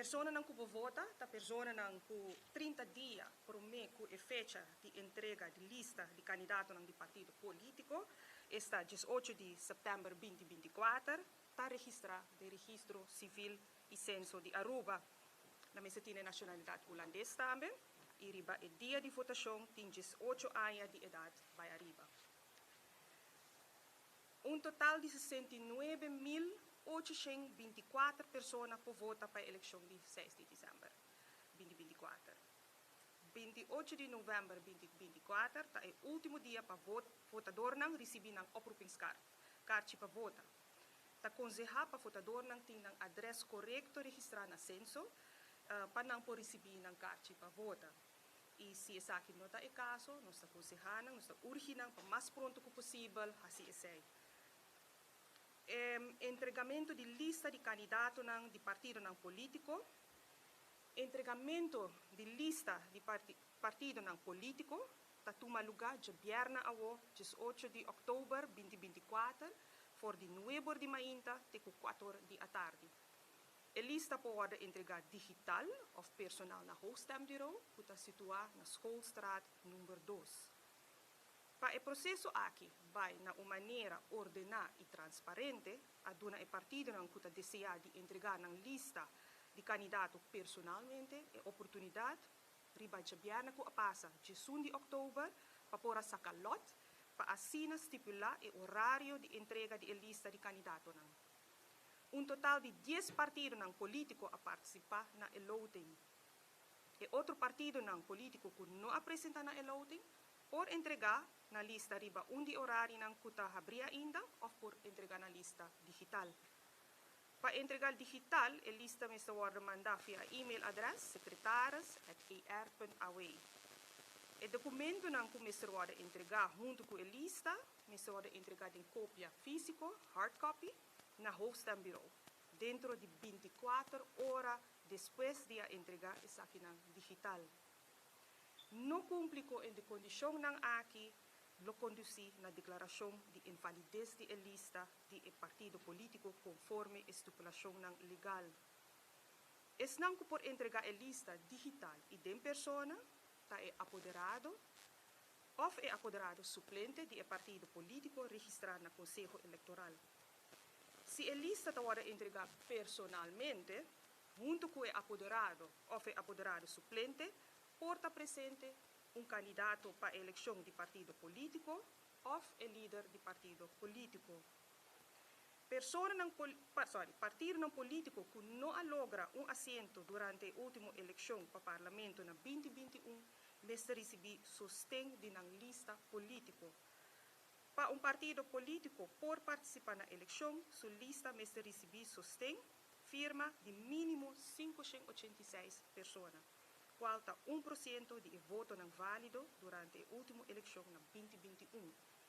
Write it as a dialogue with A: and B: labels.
A: persona não que vota, a persona não que 30 dias por mês que é fecha de entrega de lista de candidato de partido político, está 18 de setembro 2024, está registrado de registro civil e censo de Aruba. Na mesa tem nacionalidade holandesa também, e riba é dia de votação, tem 18 anos de idade, vai arriba. Total de 69.824 pessoas por votar para a eleição de 6 de dezembro 2024. 28 de novembro 2024 é o último dia para votador não receber a oproepingskaart, kaartje para votar. Está aconselhado para votador não ter um endereço correto registrado na censo, para não por receber a kaartje para votar. E se esse aqui não é o caso, nós está aconselhando, nós está urgindo para mais pronto que possível, assim é. Entregamento de lista de candidato de partido político, entregamento de lista de partido político, está toma lugar de viernes a 18 de outubro 2024, for de 9 de manhã até 4 da tarde. A lista pode entregar digital ou personal na hoofdstembureau, que está situado na Schoolstraat número 2. Para o processo aqui, vai na uma maneira ordenada e transparente, a dona o partido que deseja de entregar na lista de candidato personalmente a oportunidade, riba de viernes que passa 1 de outubro, para pôr sacar lot, para assim estipular o horário de entrega de lista de candidato. Total de 10 partidos políticos a participar na loting. E outro partido político que não apresenta na loting, por entregar na lista riba de horário que está abrir ainda, ou por entregar na lista digital. Para entregar digital, a lista me está mandar via e-mail address secretaris@er.aw. O documento que me está entregar junto com a lista, me está entregar em cópia física, hard copy, na hoofdstembureau, dentro de 24 horas depois de entregar essa aqui digital. Não cumpre com a condição aqui, lo conduzir na declaração de invalidez de lista de partido político conforme a estipulação legal. Es não que por entregar a lista digital e de persona, está apoderado, ou é apoderado suplente de partido político registrado no Conselho Eleitoral. Se a lista está entregar personalmente, junto com o apoderado ou é apoderado suplente, porta presente candidato para a eleição de partido político ou líder de partido político. Partido político que não logra assento durante a última eleição para o Parlamento na 2021, deve receber sustento de uma lista política. Para partido político, por participar na eleição, sua lista deve receber sustento, firma de mínimo 586 pessoas. Qual está 1% de voto válido durante a última eleição na 2021.